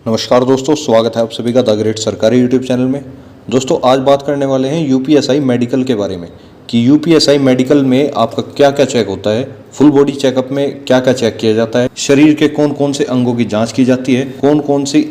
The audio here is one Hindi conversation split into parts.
नमस्कार दोस्तों, स्वागत है आप सभी का द ग्रेट सरकारी यूट्यूब चैनल में। दोस्तों आज बात करने वाले हैं यूपीएसआई मेडिकल के बारे में कि यूपीएसआई मेडिकल में आपका क्या क्या चेक होता है, फुल बॉडी चेकअप में क्या क्या चेक किया जाता है, शरीर के कौन कौन से अंगों की जांच की जाती है, कौन कौन सी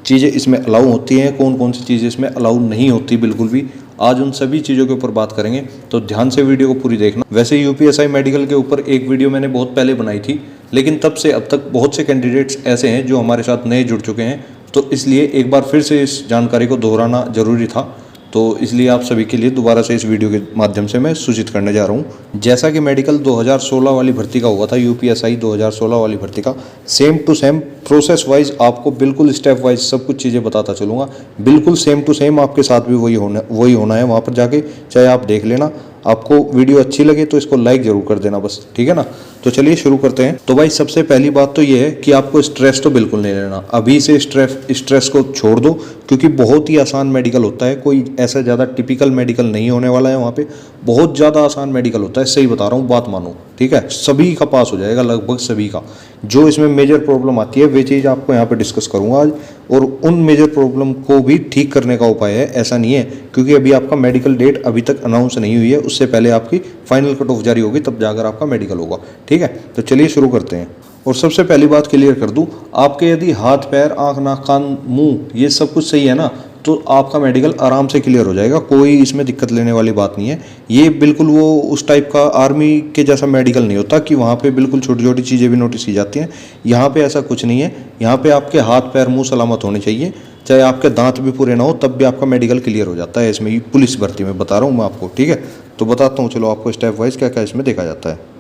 चीज़ें इसमें अलाउ होती हैं, कौन कौन सी चीज़ें इसमें अलाउ नहीं होती बिल्कुल भी। आज उन सभी चीज़ों के ऊपर बात करेंगे, तो ध्यान से वीडियो को पूरी देखना। वैसे यूपीएसआई मेडिकल के ऊपर एक वीडियो मैंने बहुत पहले बनाई थी, लेकिन तब से अब तक बहुत से कैंडिडेट्स ऐसे हैं जो हमारे साथ नए जुड़ चुके हैं, तो इसलिए एक बार फिर से इस जानकारी को दोहराना जरूरी था। तो इसलिए आप सभी के लिए दोबारा से इस वीडियो के माध्यम से मैं सूचित करने जा रहा हूँ। जैसा कि मेडिकल 2016 वाली भर्ती का हुआ था, यूपीएसआई 2016 वाली भर्ती का same to same process wise आपको बिल्कुल स्टेप वाइज सब कुछ चीज़ें बताता चलूँगा। बिल्कुल सेम टू सेम आपके साथ भी वही होना है वहाँ पर जाके, चाहे आप देख लेना। आपको वीडियो अच्छी लगे तो इसको लाइक जरूर कर देना बस, ठीक है ना। तो चलिए शुरू करते हैं। तो भाई सबसे पहली बात तो ये है कि आपको स्ट्रेस तो बिल्कुल नहीं लेना। अभी से स्ट्रेस को छोड़ दो, क्योंकि बहुत ही आसान मेडिकल होता है। कोई ऐसा ज़्यादा टिपिकल मेडिकल नहीं होने वाला है वहाँ पे। बहुत ज़्यादा आसान मेडिकल होता है, सही बता रहा हूँ, बात मानो, ठीक है। सभी का पास हो जाएगा, लगभग सभी का। जो इसमें मेजर प्रॉब्लम आती है वे चीज़ आपको यहाँ पे डिस्कस करूँगा आज, और उन मेजर प्रॉब्लम को भी ठीक करने का उपाय है। ऐसा नहीं है, क्योंकि अभी आपका मेडिकल डेट अभी तक अनाउंस नहीं हुई है, उससे पहले आपकी फाइनल कट ऑफ जारी होगी, तब जाकर आपका मेडिकल होगा, ठीक है। तो चलिए शुरू करते हैं। और सबसे पहली बात क्लियर कर दूं, आपके यदि हाथ पैर आँख नाक कान मुंह ये सब कुछ सही है ना, तो आपका मेडिकल आराम से क्लियर हो जाएगा। कोई इसमें दिक्कत लेने वाली बात नहीं है। ये बिल्कुल वो उस टाइप का आर्मी के जैसा मेडिकल नहीं होता कि वहाँ पे बिल्कुल छोटी छोटी चीज़ें भी नोटिस की जाती हैं। यहाँ पे ऐसा कुछ नहीं है। यहाँ पे आपके हाथ पैर मुंह सलामत होने चाहिए, चाहे आपके दांत भी पूरे ना हो, तब भी आपका मेडिकल क्लियर हो जाता है। इसमें पुलिस भर्ती में बता रहा हूँ मैं आपको, ठीक है। तो बताता हूँ चलो आपको स्टेप वाइज क्या क्या इसमें देखा जाता है।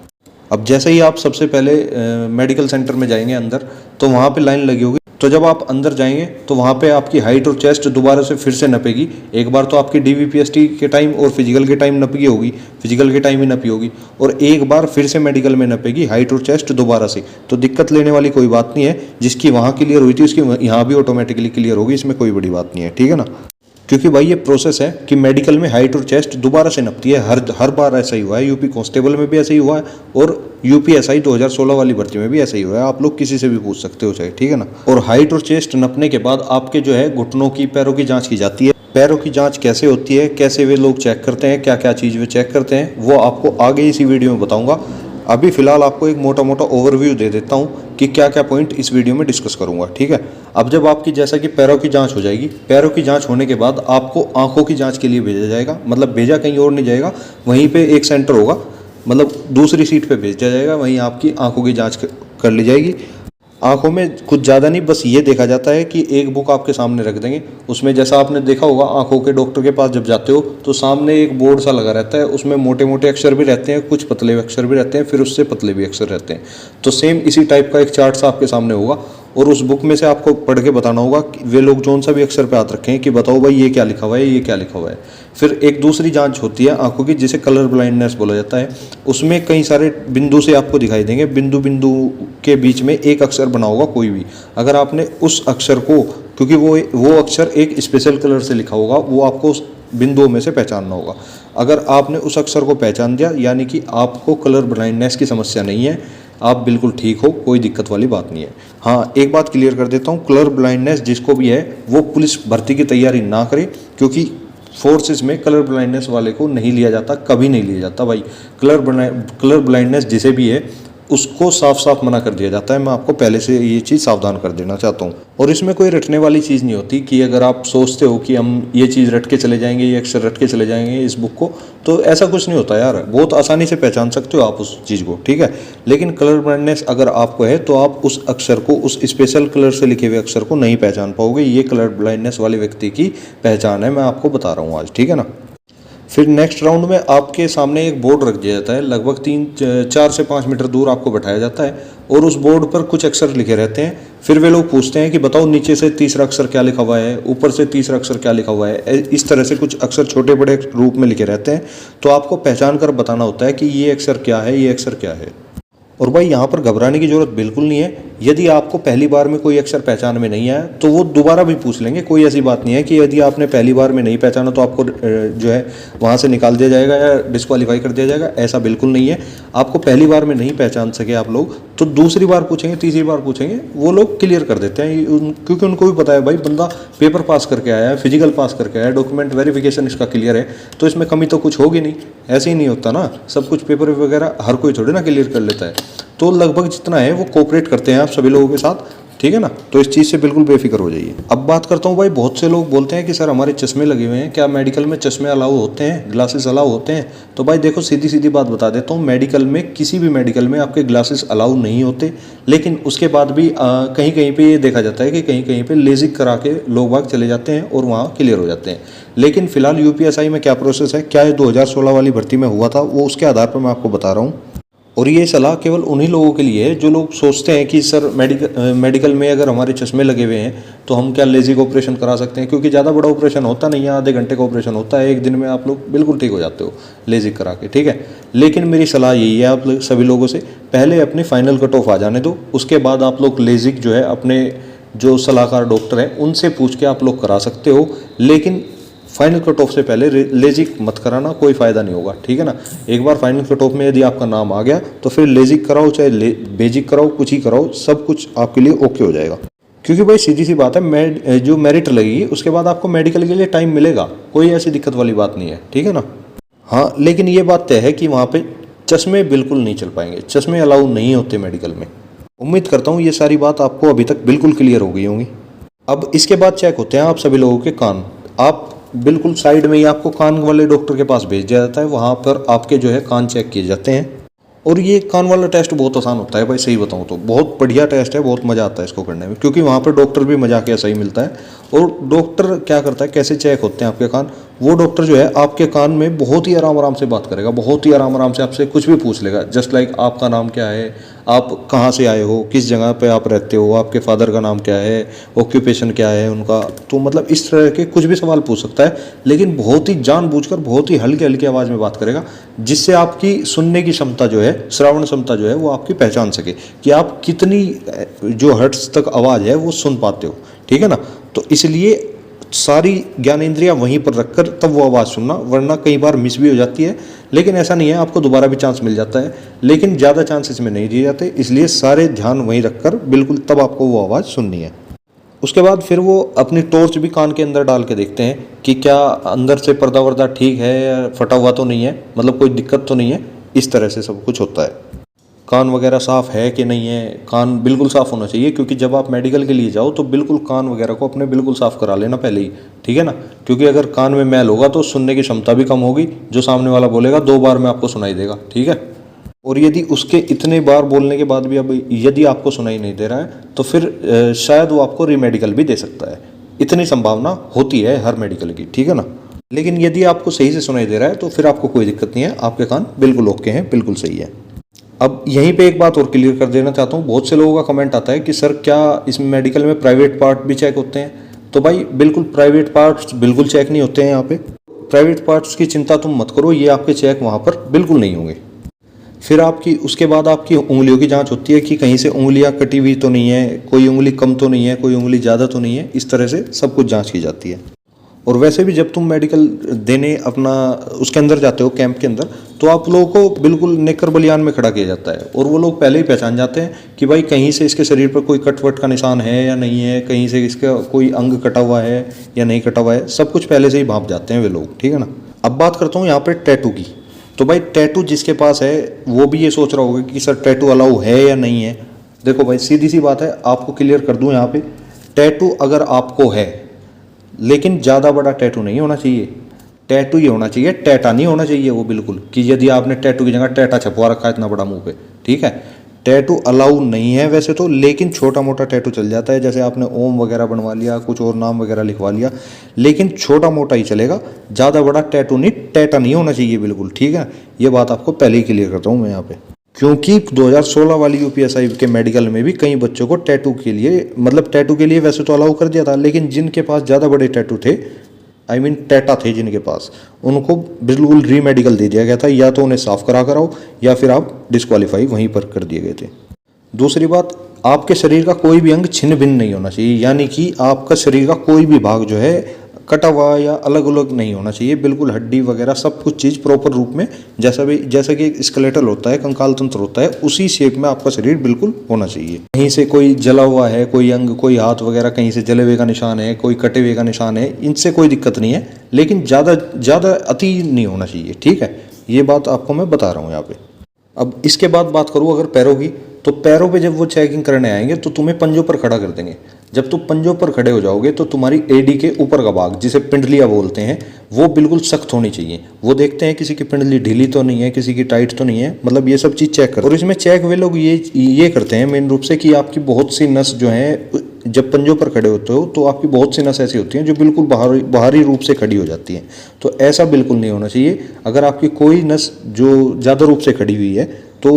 अब जैसे ही आप सबसे पहले मेडिकल सेंटर में जाएंगे अंदर, तो वहाँ पे लाइन लगी होगी। तो जब आप अंदर जाएंगे तो वहाँ पे आपकी हाइट और चेस्ट दोबारा से फिर से नपेगी। एक बार तो आपकी डीवीपीएसटी के टाइम और फिजिकल के टाइम नपी होगी, फिजिकल के टाइम ही नपी होगी, और एक बार फिर से मेडिकल में नपेगी हाइट और चेस्ट दोबारा से। तो दिक्कत लेने वाली कोई बात नहीं है। जिसकी वहाँ क्लियर हुई थी उसकी यहाँ भी ऑटोमेटिकली क्लियर होगी, इसमें कोई बड़ी बात नहीं है, ठीक है ना। क्योंकि भाई ये प्रोसेस है कि मेडिकल में हाइट और चेस्ट दोबारा से नपती है। हर बार ऐसा ही हुआ है। यूपी कांस्टेबल में भी ऐसा ही हुआ है, और यूपीएसआई 2016 वाली भर्ती में भी ऐसा ही हुआ है। आप लोग किसी से भी पूछ सकते हो चाहे, ठीक है ना। और हाइट और चेस्ट नपने के बाद आपके जो है घुटनों की, पैरों की जांच की जाती है। पैरों की जांच कैसे होती है, कैसे वे लोग चेक करते हैं, क्या क्या चीज़ वे चेक करते हैं, वो आपको आगे इसी वीडियो में बताऊंगा। अभी फिलहाल आपको एक मोटा मोटा ओवरव्यू दे देता हूँ कि क्या क्या पॉइंट इस वीडियो में डिस्कस करूंगा, ठीक है। अब जब आपकी जैसा कि पैरों की जांच हो जाएगी, पैरों की जांच होने के बाद आपको आंखों की जांच के लिए भेजा जाएगा। मतलब भेजा कहीं और नहीं जाएगा, वहीं पे एक सेंटर होगा, मतलब दूसरी सीट पे भेजा जाएगा, वहीं आपकी आंखों की जांच कर ली जाएगी। आंखों में कुछ ज़्यादा नहीं, बस ये देखा जाता है कि एक बुक आपके सामने रख देंगे। उसमें जैसा आपने देखा होगा, आंखों के डॉक्टर के पास जब जाते हो तो सामने एक बोर्ड सा लगा रहता है। उसमें मोटे मोटे अक्षर भी रहते हैं, कुछ पतले अक्षर भी रहते हैं, फिर उससे पतले भी अक्षर रहते हैं। तो सेम इसी टाइप का एक चार्ट सा आपके सामने होगा, और उस बुक में से आपको पढ़ के बताना होगा कि वे लोग जौन सा भी अक्षर पे हाथ रखें कि बताओ भाई ये क्या लिखा हुआ है, ये क्या लिखा हुआ है। फिर एक दूसरी जांच होती है आंखों की, जिसे कलर ब्लाइंडनेस बोला जाता है। उसमें कई सारे बिंदु से आपको दिखाई देंगे। बिंदु बिंदु के बीच में एक अक्षर बना होगा कोई भी। अगर आपने उस अक्षर को, क्योंकि वो अक्षर एक स्पेशल कलर से लिखा होगा, वो आपको उस बिंदुओं में से पहचानना होगा। अगर आपने उस अक्षर को पहचान दिया, यानी कि आपको कलर ब्लाइंडनेस की समस्या नहीं है, आप बिल्कुल ठीक हो, कोई दिक्कत वाली बात नहीं है। हाँ, एक बात क्लियर कर देता हूँ, कलर ब्लाइंडनेस जिसको भी है वो पुलिस भर्ती की तैयारी ना करे, क्योंकि फोर्सेस में कलर ब्लाइंडनेस वाले को नहीं लिया जाता, कभी नहीं लिया जाता भाई। कलर ब्लाइंडनेस जिसे भी है उसको साफ साफ मना कर दिया जाता है। मैं आपको पहले से ये चीज़ सावधान कर देना चाहता हूँ। और इसमें कोई रटने वाली चीज़ नहीं होती कि अगर आप सोचते हो कि हम ये चीज़ रट के चले जाएंगे, ये अक्षर रट के चले जाएंगे इस बुक को, तो ऐसा कुछ नहीं होता यार। बहुत आसानी से पहचान सकते हो आप उस चीज़ को, ठीक है। लेकिन कलर ब्लाइंडनेस अगर आपको है तो आप उस अक्षर को, उस स्पेशल कलर से लिखे हुए अक्षर को नहीं पहचान पाओगे। ये कलर ब्लाइंडनेस वाले व्यक्ति की पहचान है, मैं आपको बता रहा हूँ आज, ठीक है ना। फिर नेक्स्ट राउंड में आपके सामने एक बोर्ड रख दिया जाता है। लगभग 4 से 5 मीटर दूर आपको बैठाया जाता है, और उस बोर्ड पर कुछ अक्षर लिखे रहते हैं। फिर वे लोग पूछते हैं कि बताओ नीचे से तीसरा अक्षर क्या लिखा हुआ है, ऊपर से तीसरा अक्षर क्या लिखा हुआ है। इस तरह से कुछ अक्षर छोटे बड़े रूप में लिखे रहते हैं। तो आपको पहचान कर बताना होता है कि ये अक्षर क्या है, ये अक्षर क्या है। और भाई यहाँ पर घबराने की जरूरत बिल्कुल नहीं है। यदि आपको पहली बार में कोई अक्षर पहचान में नहीं आया तो वो दोबारा भी पूछ लेंगे। कोई ऐसी बात नहीं है कि यदि आपने पहली बार में नहीं पहचाना तो आपको जो है वहाँ से निकाल दिया जाएगा या डिस्क्वालीफाई कर दिया जाएगा, ऐसा बिल्कुल नहीं है। आपको पहली बार में नहीं पहचान सके आप लोग तो दूसरी बार पूछेंगे, तीसरी बार पूछेंगे, वो लोग क्लियर कर देते हैं क्योंकि उनको भी पता है भाई बंदा पेपर पास करके आया है, फिजिकल पास करके आया है, डॉक्यूमेंट वेरिफिकेशन इसका क्लियर है, तो इसमें कमी तो कुछ होगी नहीं। ऐसे ही नहीं होता ना, सब कुछ पेपर वगैरह हर कोई थोड़ी ना क्लियर कर लेता है। तो लगभग जितना है वो कोऑपरेट करते हैं आप सभी लोगों के साथ, ठीक है ना। तो इस चीज़ से बिल्कुल बेफिक्र हो जाइए। अब बात करता हूँ भाई, बहुत से लोग बोलते हैं कि सर हमारे चश्मे लगे हुए हैं, क्या मेडिकल में चश्मे अलाउ होते हैं, ग्लासेस अलाउ होते हैं? तो भाई देखो, सीधी सीधी बात बता देता हूँ, मेडिकल में, किसी भी मेडिकल में आपके ग्लासेस अलाउ नहीं होते। लेकिन उसके बाद भी कहीं कहीं पे ये देखा जाता है कि कहीं कहीं पे लेजिक करा के लोग बाग चले जाते हैं और वहाँ क्लियर हो जाते हैं। लेकिन फिलहाल यूपीएसआई में क्या प्रोसेस है, क्या ये 2016 वाली भर्ती में हुआ था, वो उसके आधार पर मैं आपको बता रहा हूँ। और ये सलाह केवल उन्हीं लोगों के लिए है जो लोग सोचते हैं कि सर मेडिकल में अगर हमारे चश्मे लगे हुए हैं तो हम क्या लेजिक ऑपरेशन करा सकते हैं, क्योंकि ज़्यादा बड़ा ऑपरेशन होता नहीं है, आधे घंटे का ऑपरेशन होता है, एक दिन में आप लोग बिल्कुल ठीक हो जाते हो लेजिक करा के, ठीक है। लेकिन मेरी सलाह यही है आप सभी लोगों से, पहले अपनी फाइनल कट ऑफ आ जाने दो, उसके बाद आप लोग लेजिक जो है अपने जो सलाहकार डॉक्टर हैं उनसे पूछ के आप लोग करा सकते हो। लेकिन फाइनल कट ऑफ से पहले लेजिक मत कराना, कोई फ़ायदा नहीं होगा, ठीक है ना। एक बार फाइनल कट ऑफ में यदि आपका नाम आ गया तो फिर लेजिक कराओ चाहे बेजिक कराओ, कुछ ही कराओ, सब कुछ आपके लिए ओके हो जाएगा। क्योंकि भाई सीधी सी बात है, जो मेरिट लगेगी उसके बाद आपको मेडिकल के लिए टाइम मिलेगा, कोई ऐसी दिक्कत वाली बात नहीं है, ठीक है ना। हाँ, लेकिन ये बात तय है कि वहाँ पे चश्मे बिल्कुल नहीं चल पाएंगे, चश्मे अलाउ नहीं होते मेडिकल में। उम्मीद करता हूँ ये सारी बात आपको अभी तक बिल्कुल क्लियर हो गई होंगी। अब इसके बाद चेक होते हैं आप सभी लोगों के कान। आप बिल्कुल साइड में ही आपको कान वाले डॉक्टर के पास भेज दिया जाता है, वहाँ पर आपके जो है कान चेक किए जाते हैं। और ये कान वाला टेस्ट बहुत आसान होता है भाई, सही बताऊँ तो बहुत बढ़िया टेस्ट है, बहुत मज़ा आता है इसको करने में, क्योंकि वहाँ पर डॉक्टर भी मजा के ऐसा ही मिलता है। और डॉक्टर क्या करता है, कैसे चेक होते हैं आपके कान, वो डॉक्टर जो है आपके कान में बहुत ही आराम आराम से बात करेगा, बहुत ही आराम आराम से आपसे कुछ भी पूछ लेगा। जस्ट लाइक आपका नाम क्या है, आप कहाँ से आए हो, किस जगह पे आप रहते हो, आपके फादर का नाम क्या है, ऑक्यूपेशन क्या है उनका, तो मतलब इस तरह के कुछ भी सवाल पूछ सकता है। लेकिन बहुत ही जानबूझकर बहुत ही हल्की हल्की आवाज़ में बात करेगा, जिससे आपकी सुनने की क्षमता जो है, श्रवण क्षमता जो है वो आपकी पहचान सके कि आप कितनी जो हर्ट्ज तक आवाज़ है वो सुन पाते हो, ठीक है ना। तो इसलिए सारी ज्ञानेंद्रियां वहीं पर रखकर तब वो आवाज़ सुनना, वरना कई बार मिस भी हो जाती है। लेकिन ऐसा नहीं है, आपको दोबारा भी चांस मिल जाता है, लेकिन ज़्यादा चांस इसमें नहीं दिए जाते, इसलिए सारे ध्यान वहीं रखकर बिल्कुल तब आपको वो आवाज़ सुननी है। उसके बाद फिर वो अपनी टॉर्च भी कान के अंदर डाल के देखते हैं कि क्या अंदर से पर्दा वर्दा ठीक है या फटा हुआ तो नहीं है, मतलब कोई दिक्कत तो नहीं है। इस तरह से सब कुछ होता है। कान वगैरह साफ़ है कि नहीं है, कान बिल्कुल साफ़ होना चाहिए, क्योंकि जब आप मेडिकल के लिए जाओ तो बिल्कुल कान वगैरह को अपने बिल्कुल साफ़ करा लेना पहले ही, ठीक है ना। क्योंकि अगर कान में मैल होगा तो सुनने की क्षमता भी कम होगी, जो सामने वाला बोलेगा 2 बार में आपको सुनाई देगा, ठीक है। और यदि उसके इतने बार बोलने के बाद भी अब यदि आपको सुनाई नहीं दे रहा है तो फिर शायद वो आपको रीमेडिकल भी दे सकता है, इतनी संभावना होती है हर मेडिकल की, ठीक है ना। लेकिन यदि आपको सही से सुनाई दे रहा है तो फिर आपको कोई दिक्कत नहीं है, आपके कान बिल्कुल ओके हैं, बिल्कुल सही है। अब यहीं पे एक बात और क्लियर कर देना चाहता हूँ, बहुत से लोगों का कमेंट आता है कि सर क्या इस मेडिकल में प्राइवेट पार्ट भी चेक होते हैं? तो भाई बिल्कुल प्राइवेट पार्ट्स बिल्कुल चेक नहीं होते हैं यहाँ पे। प्राइवेट पार्ट्स की चिंता तुम मत करो, ये आपके चेक वहाँ पर बिल्कुल नहीं होंगे। फिर उसके बाद आपकी उंगलियों की जांच होती है कि कहीं से उंगलियां कटी हुई तो नहीं है, कोई उंगली कम तो नहीं है, कोई उंगली ज़्यादा तो नहीं है, इस तरह से सब कुछ जांच की जाती है। और वैसे भी जब तुम मेडिकल देने अपना उसके अंदर जाते हो कैंप के अंदर, तो आप लोगों को बिल्कुल नेकर बलियान में खड़ा किया जाता है, और वो लोग पहले ही पहचान जाते हैं कि भाई कहीं से इसके शरीर पर कोई कट वट का निशान है या नहीं है, कहीं से इसका कोई अंग कटा हुआ है या नहीं कटा हुआ है, सब कुछ पहले से ही भांप जाते हैं वे लोग, ठीक है ना। अब बात करता हूँ यहाँ पर टैटू की। तो भाई टैटू जिसके पास है वो भी ये सोच रहा होगा कि सर टैटू अलाउ है या नहीं है। देखो भाई सीधी सी बात है, आपको क्लियर कर दूँ यहाँ पे, टैटू अगर आपको है, लेकिन ज़्यादा बड़ा टैटू नहीं होना चाहिए, टैटू ही होना चाहिए, टैटा नहीं होना चाहिए वो बिल्कुल, कि यदि आपने टैटू की जगह टैटा छपवा रखा है इतना बड़ा मुंह पे, ठीक है। टैटू अलाउ नहीं है वैसे तो, लेकिन छोटा मोटा टैटू चल जाता है, जैसे आपने ओम वगैरह बनवा लिया, कुछ और नाम वगैरह लिखवा लिया, लेकिन छोटा मोटा ही चलेगा, ज़्यादा बड़ा टैटू नहीं, टैटा नहीं होना चाहिए बिल्कुल, ठीक है। ये बात आपको पहले ही क्लियर करता हूँ मैं यहाँ पे, क्योंकि 2016 वाली यूपीएसआई के मेडिकल में भी कई बच्चों को टैटू के लिए, मतलब टैटू के लिए वैसे तो अलाउ कर दिया था, लेकिन जिनके पास ज़्यादा बड़े टैटू थे, आई मीन टैटा थे जिनके पास, उनको बिल्कुल रीमेडिकल दे दिया गया था, या तो उन्हें साफ करा कराओ या फिर आप डिस्क्वालीफाई वहीं पर कर दिए गए थे। दूसरी बात, आपके शरीर का कोई भी अंग छिन्न भिन्न नहीं होना चाहिए, यानी कि आपका शरीर का कोई भी भाग जो है कटा हुआ या अलग अलग नहीं होना चाहिए, बिल्कुल हड्डी वगैरह सब कुछ चीज़ प्रॉपर रूप में, जैसा कि स्केलेटल होता है, कंकाल तंत्र होता है, उसी शेप में आपका शरीर बिल्कुल होना चाहिए। कहीं से कोई जला हुआ है, कोई अंग, कोई हाथ वगैरह कहीं से जले हुए का निशान है, कोई कटे हुए का निशान है, इनसे कोई दिक्कत नहीं है, लेकिन ज़्यादा अति नहीं होना चाहिए, ठीक है। ये बात आपको मैं बता रहा हूँ यहाँ पे। अब इसके बाद बात करूँ अगर पैरों की, तो पैरों पे जब वो चेकिंग करने आएंगे तो तुम्हें पंजों पर खड़ा कर देंगे। जब तुम पंजों पर खड़े हो जाओगे तो तुम्हारी एडी के ऊपर का भाग, जिसे पिंडलियाँ बोलते हैं, वो बिल्कुल सख्त होनी चाहिए। वो देखते हैं किसी की पिंडली ढीली तो नहीं है, किसी की टाइट तो नहीं है, मतलब ये सब चीज़ चेक करते हैं। और इसमें चेक वे लोग ये करते हैं मेन रूप से कि आपकी बहुत सी नस जो है, जब पंजों पर खड़े होते हो तो आपकी बहुत सी नस ऐसी होती हैं जो बिल्कुल बाहरी रूप से खड़ी हो जाती हैं। तो ऐसा बिल्कुल नहीं होना चाहिए। अगर आपकी कोई नस जो ज़्यादा रूप से खड़ी हुई है तो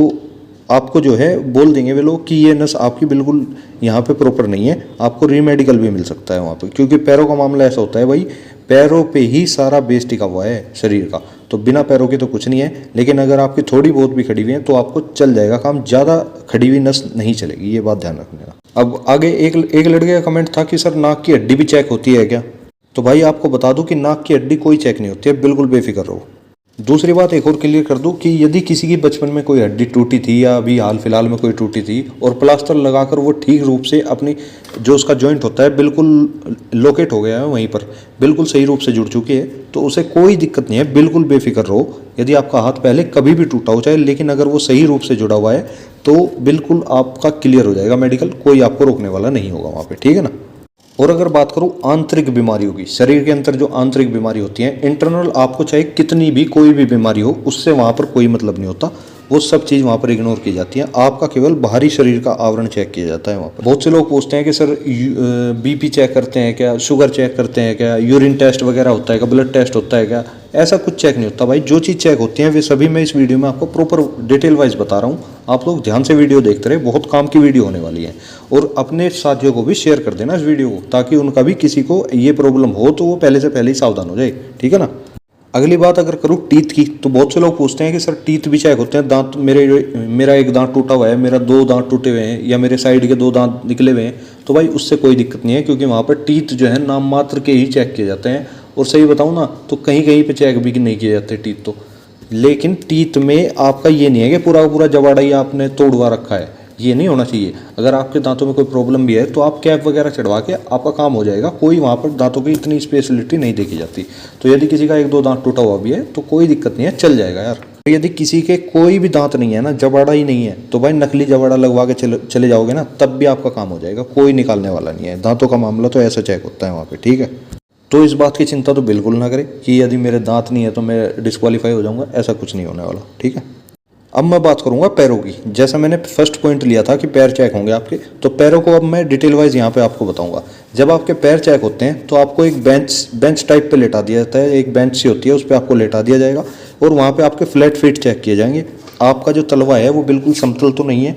आपको जो है बोल देंगे वे लोग कि ये नस आपकी बिल्कुल यहाँ पे प्रॉपर नहीं है, आपको रीमेडिकल भी मिल सकता है वहाँ पे। क्योंकि पैरों का मामला ऐसा होता है भाई, पैरों पे ही सारा बेस टिका हुआ है शरीर का, तो बिना पैरों के तो कुछ नहीं है। लेकिन अगर आपकी थोड़ी बहुत भी खड़ी हुई है तो आपको चल जाएगा काम, ज़्यादा खड़ी हुई नस नहीं चलेगी, ये बात ध्यान रखना। अब आगे एक लड़के का कमेंट था कि सर नाक की हड्डी भी चेक होती है क्या? तो भाई आपको बता दूं कि नाक की हड्डी कोई चेक नहीं होती है, बिल्कुल बेफिक्र रहो। दूसरी बात एक और क्लियर कर दूं कि यदि किसी की बचपन में कोई हड्डी टूटी थी या अभी हाल फिलहाल में कोई टूटी थी और प्लास्टर लगाकर वो ठीक रूप से अपनी जो उसका जॉइंट होता है बिल्कुल लोकेट हो गया है, वहीं पर बिल्कुल सही रूप से जुड़ चुकी है, तो उसे कोई दिक्कत नहीं है, बिल्कुल बेफिक्र रहो। यदि आपका हाथ पहले कभी भी टूटा हो चाहे, लेकिन अगर वो सही रूप से जुड़ा हुआ है तो बिल्कुल आपका क्लियर हो जाएगा मेडिकल, कोई आपको रोकने वाला नहीं होगा वहाँ पर, ठीक है ना। और अगर बात करूं आंतरिक बीमारियों की, शरीर के अंदर जो आंतरिक बीमारी होती है, इंटरनल आपको चाहे कितनी भी कोई भी बीमारी हो, उससे वहाँ पर कोई मतलब नहीं होता, वो सब चीज़ वहाँ पर इग्नोर की जाती है। आपका केवल बाहरी शरीर का आवरण चेक किया जाता है वहाँ पर। बहुत से लोग पूछते हैं कि सर बीपी चेक करते हैं क्या, शुगर चेक करते हैं क्या, यूरिन टेस्ट वगैरह होता है क्या, ब्लड टेस्ट होता है क्या? ऐसा कुछ चेक नहीं होता भाई। जो चीज़ चेक होती है वे सभी मैं इस वीडियो में आपको प्रॉपर डिटेल वाइज बता रहा हूँ। आप लोग ध्यान से वीडियो देखते रहे, बहुत काम की वीडियो होने वाली है। और अपने साथियों को भी शेयर कर देना इस वीडियो को, ताकि उनका भी किसी को ये प्रॉब्लम हो तो वो पहले से पहले ही सावधान हो जाए, ठीक है ना। अगली बात अगर करूँ टीथ की, तो बहुत से लोग पूछते हैं कि सर टीथ भी चेक होते हैं, दांत मेरा एक दांत टूटा हुआ है, मेरा 2 दांत टूटे हुए हैं, या मेरे साइड के 2 दांत निकले हुए हैं, तो भाई उससे कोई दिक्कत नहीं है, क्योंकि वहाँ पर टीथ जो है नाम मात्र के ही चेक किए जाते हैं। और सही बताऊँ ना तो कहीं कहीं पे चेक भी नहीं किए जाते टीथ तो। लेकिन टीथ में आपका ये नहीं है कि पूरा पूरा जबाड़ा ही आपने तोड़वा रखा है, ये नहीं होना चाहिए। अगर आपके दांतों में कोई प्रॉब्लम भी है तो आप कैप वगैरह चढ़वा के आपका काम हो जाएगा, कोई वहाँ पर दांतों की इतनी स्पेशलिटी नहीं देखी जाती। तो यदि किसी का 1-2 दांत टूटा हुआ भी है तो कोई दिक्कत नहीं है, चल जाएगा यार। यदि किसी के कोई भी दांत नहीं है ना, जबाड़ा ही नहीं है, तो भाई नकली जबाड़ा लगवा के चले जाओगे ना, तब भी आपका काम हो जाएगा, कोई निकालने वाला नहीं है। दांतों का मामला तो ऐसा चेक होता है वहाँ पर, ठीक है। तो इस बात की चिंता तो बिल्कुल ना करें कि यदि मेरे दांत नहीं है तो मैं डिस्क्वालीफाई हो जाऊंगा, ऐसा कुछ नहीं होने वाला, ठीक है। अब मैं बात करूंगा पैरों की। जैसा मैंने फर्स्ट पॉइंट लिया था कि पैर चेक होंगे आपके, तो पैरों को अब मैं डिटेल वाइज यहाँ पे आपको बताऊंगा। जब आपके पैर चेक होते हैं तो आपको एक बेंच टाइप पे लेटा दिया जाता है, एक बेंच सी होती है, उस पर आपको लेटा दिया जाएगा और वहाँ पे आपके फ्लैट फीट चेक किए जाएंगे। आपका जो तलवा है वो बिल्कुल समतल तो नहीं है।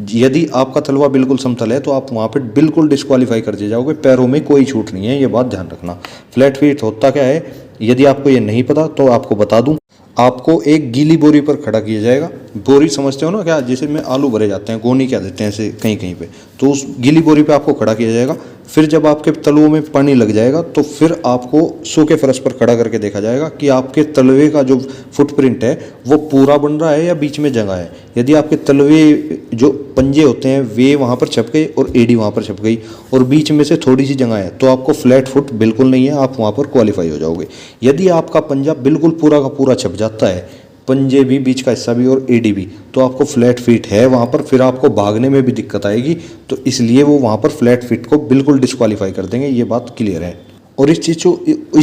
यदि आपका तलवा बिल्कुल समतल है तो आप वहाँ पे बिल्कुल डिस्क्वालीफाई कर दिए जाओगे, पैरों में कोई छूट नहीं है, ये बात ध्यान रखना। फ्लैट फीट होता क्या है, यदि आपको ये नहीं पता तो आपको बता दूं, आपको एक गीली बोरी पर खड़ा किया जाएगा। बोरी समझते हो ना क्या, जिसे में आलू भरे जाते हैं, गोनी क्या देते हैं ऐसे कहीं कहीं पे, तो उस गीली बोरी पे आपको खड़ा किया जाएगा। फिर जब आपके तलवों में पानी लग जाएगा तो फिर आपको सूखे फर्श पर खड़ा करके देखा जाएगा कि आपके तलवे का जो फुटप्रिंट है वो पूरा बन रहा है या बीच में जगह है। यदि आपके तलवे जो पंजे होते हैं वे वहाँ पर छप गए और एडी वहाँ पर छप गई और बीच में से थोड़ी सी जगह है, तो आपको फ्लैट फुट बिल्कुल नहीं है, आप वहाँ पर क्वालिफाई हो जाओगे। यदि आपका पंजा बिल्कुल पूरा का पूरा छप जाता है, पंजे भी, बीच का हिस्सा भी और एडी भी, तो आपको फ्लैट फीट है वहाँ पर, फिर आपको भागने में भी दिक्कत आएगी, तो इसलिए वो वहाँ पर फ्लैट फीट को बिल्कुल डिस्क्वालीफाई कर देंगे, ये बात क्लियर है। और इस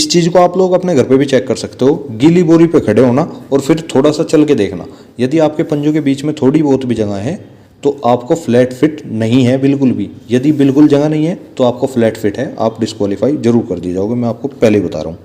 चीज़ को आप लोग अपने घर पे भी चेक कर सकते हो। गीली बोरी पे खड़े होना और फिर थोड़ा सा चल के देखना, यदि आपके पंजों के बीच में थोड़ी बहुत भी जगह है तो आपको फ्लैट फिट नहीं है बिल्कुल भी। यदि बिल्कुल जगह नहीं है तो आपको फ्लैट फिट है, आप डिस्क्वालीफाई जरूर कर दिए जाओगे, मैं आपको पहले ही बता रहा हूँ।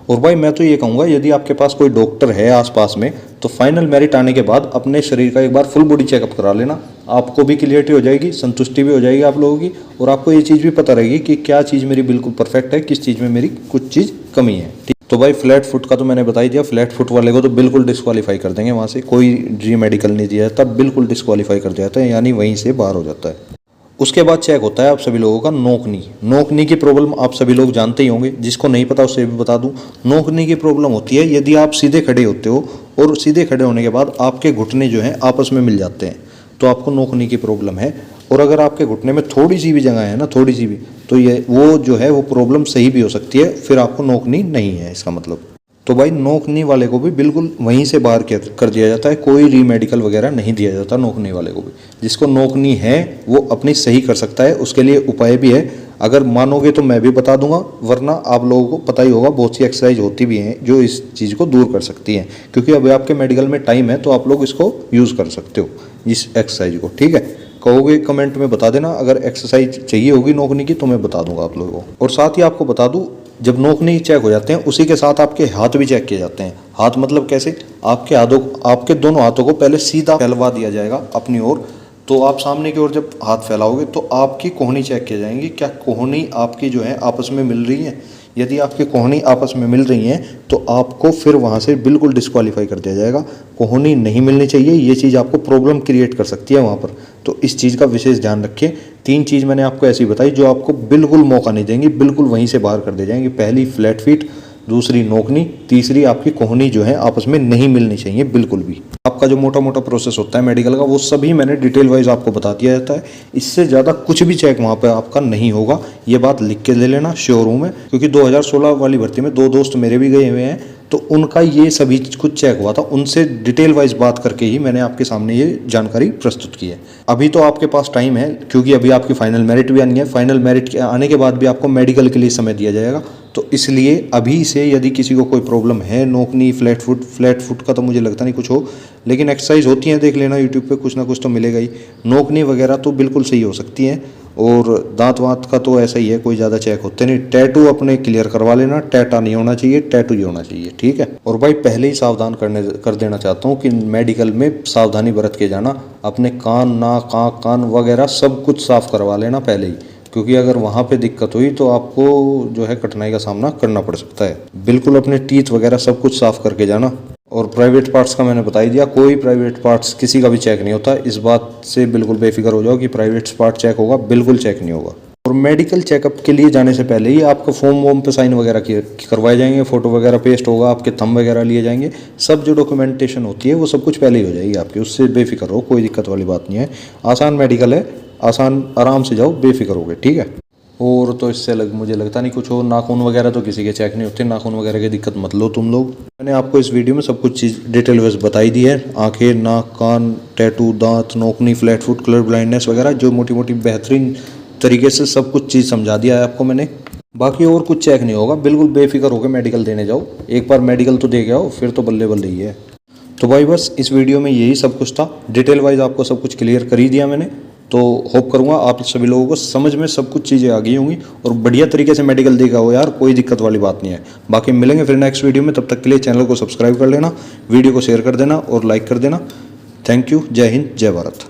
और भाई मैं तो ये कहूँगा, यदि आपके पास कोई डॉक्टर है आसपास में तो फाइनल मेरिट आने के बाद अपने शरीर का एक बार फुल बॉडी चेकअप करा लेना, आपको भी क्लियरिटी हो जाएगी, संतुष्टि भी हो जाएगी आप लोगों की, और आपको ये चीज़ भी पता रहेगी कि क्या चीज़ मेरी बिल्कुल परफेक्ट है, किस चीज़ में मेरी कुछ चीज़ कमी है, ठीक। तो भाई फ्लैट फुट का तो मैंने बता ही दिया, फ्लैट फुट वाले को तो बिल्कुल डिस्क्वालीफाई कर देंगे, वहाँ से कोई री मेडिकल नहीं दिया जाता, बिल्कुल डिस्क्वालीफाई कर दिया जाता है, यानी वहीं से बाहर हो जाता है। उसके बाद चेक होता है आप सभी लोगों का नोकनी। नोकनी की प्रॉब्लम आप सभी लोग जानते ही होंगे, जिसको नहीं पता उसे भी बता दूं। नोकनी की प्रॉब्लम होती है यदि आप सीधे खड़े होते हो और सीधे खड़े होने के बाद आपके घुटने जो हैं आपस में मिल जाते हैं, तो आपको नोकनी की प्रॉब्लम है। और अगर आपके घुटने में थोड़ी सी भी जगह है ना, थोड़ी सी भी, तो ये वो जो है वो प्रॉब्लम सही भी हो सकती है, फिर आपको नोकनी नहीं है इसका मतलब। तो भाई नोकनी वाले को भी बिल्कुल वहीं से बाहर कर दिया जाता है, कोई रीमेडिकल वगैरह नहीं दिया जाता नोकनी वाले को भी। जिसको नोकनी है वो अपनी सही कर सकता है, उसके लिए उपाय भी है। अगर मानोगे तो मैं भी बता दूंगा, वरना आप लोगों को पता ही होगा बहुत सी एक्सरसाइज होती भी हैं जो इस चीज़ को दूर कर सकती हैं। क्योंकि अभी आपके मेडिकल में टाइम है तो आप लोग इसको यूज़ कर सकते हो इस एक्सरसाइज को, ठीक है। कहोगे कमेंट में बता देना, अगर एक्सरसाइज चाहिए होगी नोकनी की तो मैं बता दूंगा आप लोगों को। और साथ ही आपको बता दूं, जब नोकनी चेक हो जाते हैं उसी के साथ आपके हाथ भी चेक किए जाते हैं। हाथ मतलब कैसे, आपके दोनों हाथों को पहले सीधा फैलवा दिया जाएगा अपनी ओर। तो आप सामने की ओर जब हाथ फैलाओगे तो आपकी कोहनी चेक की जाएंगी, क्या कोहनी आपकी जो है आपस में मिल रही है। यदि आपकी कोहनी आपस में मिल रही हैं तो आपको फिर वहाँ से बिल्कुल डिस्क्वालीफाई कर दिया जाएगा। कोहनी नहीं मिलनी चाहिए, ये चीज़ आपको प्रॉब्लम क्रिएट कर सकती है वहाँ पर। तो इस चीज़ का विशेष ध्यान रखिए। 3 चीज़ मैंने आपको ऐसी बताई जो आपको बिल्कुल मौका नहीं देंगी, बिल्कुल वहीं से बाहर कर दे जाएंगी। पहली फ्लैट फीट, दूसरी नोकनी, तीसरी आपकी कोहनी जो है आपस में नहीं मिलनी चाहिए बिल्कुल भी। आपका जो मोटा मोटा प्रोसेस होता है मेडिकल का वो सभी मैंने डिटेल वाइज आपको बता दिया जाता है। इससे ज़्यादा कुछ भी चेक वहाँ पे आपका नहीं होगा, ये बात लिख के ले लेना श्योर हूँ मैं। क्योंकि 2016 वाली भर्ती में 2 दोस्त मेरे भी गए हुए हैं, तो उनका ये सभी कुछ चेक हुआ था। उनसे डिटेल वाइज बात करके ही मैंने आपके सामने ये जानकारी प्रस्तुत की है। अभी तो आपके पास टाइम है, क्योंकि अभी आपकी फाइनल मेरिट भी आनी है। फाइनल मेरिट के आने के बाद भी आपको मेडिकल के लिए समय दिया जाएगा। तो इसलिए अभी से यदि किसी को कोई प्रॉब्लम है, नोकनी, फ्लैट फुट का तो मुझे लगता नहीं कुछ हो, लेकिन एक्सरसाइज होती है, देख लेना यूट्यूब पे, कुछ ना कुछ तो मिलेगा ही। नोकनी वगैरह तो बिल्कुल सही हो सकती हैं। और दांत वांत का तो ऐसा ही है, कोई ज़्यादा चेक होते नहीं। टैटू अपने क्लियर करवा लेना, टैटा नहीं होना चाहिए, टैटू ही होना चाहिए, ठीक है। और भाई पहले ही सावधान कर देना चाहता हूँ कि मेडिकल में सावधानी बरत के जाना। अपने कान, नाक, आँख, कान वगैरह सब कुछ साफ करवा लेना पहले ही, क्योंकि अगर वहाँ पे दिक्कत हुई तो आपको जो है कठिनाई का सामना करना पड़ सकता है। बिल्कुल अपने टीथ वगैरह सब कुछ साफ करके जाना। और प्राइवेट पार्ट्स का मैंने बता ही दिया, कोई प्राइवेट पार्ट्स किसी का भी चेक नहीं होता। इस बात से बिल्कुल बेफिक्र हो जाओ कि प्राइवेट पार्ट चेक होगा, बिल्कुल चेक नहीं होगा। और मेडिकल चेकअप के लिए जाने से पहले ही आपका फॉर्म वॉर्म पे साइन वगैरह करवाए जाएंगे, फोटो वगैरह पेस्ट होगा, आपके थंब वगैरह लिए जाएंगे। सब जो डॉक्यूमेंटेशन होती है वो सब कुछ पहले ही हो जाएगी आपकी, उससे बेफिक्र हो, कोई दिक्कत वाली बात नहीं है। आसान मेडिकल है, आसान, आराम से जाओ, बेफिक्र हो गए, ठीक है। और तो इससे मुझे लगता नहीं कुछ हो। नाखून वगैरह तो किसी के चेक नहीं होते, नाखून वगैरह की दिक्कत मत लो तुम लोग। मैंने आपको इस वीडियो में सब कुछ चीज़ डिटेल वाइज बताई दी है। आंखें, नाक, कान, टैटू, दांत, नोकनी, फ्लैट फुट, कलर ब्लाइंडनेस वगैरह जो मोटी मोटी बेहतरीन तरीके से सब कुछ चीज़ समझा दिया है आपको मैंने। बाकी और कुछ चेक नहीं होगा, बिल्कुल बेफिक्र होकर मेडिकल देने जाओ। एक बार मेडिकल तो दे के आओ, फिर तो बल्ले बल्ले ही है। तो भाई बस इस वीडियो में यही सब कुछ था। डिटेल वाइज आपको सब कुछ क्लियर कर ही दिया मैंने। तो होप करूँगा आप सभी लोगों को समझ में सब कुछ चीज़ें आ गई होंगी और बढ़िया तरीके से मेडिकल देगा हो यार, कोई दिक्कत वाली बात नहीं है। बाकी मिलेंगे फिर नेक्स्ट वीडियो में, तब तक के लिए चैनल को सब्सक्राइब कर लेना, वीडियो को शेयर कर देना और लाइक कर देना। थैंक यू, जय हिंद, जय भारत।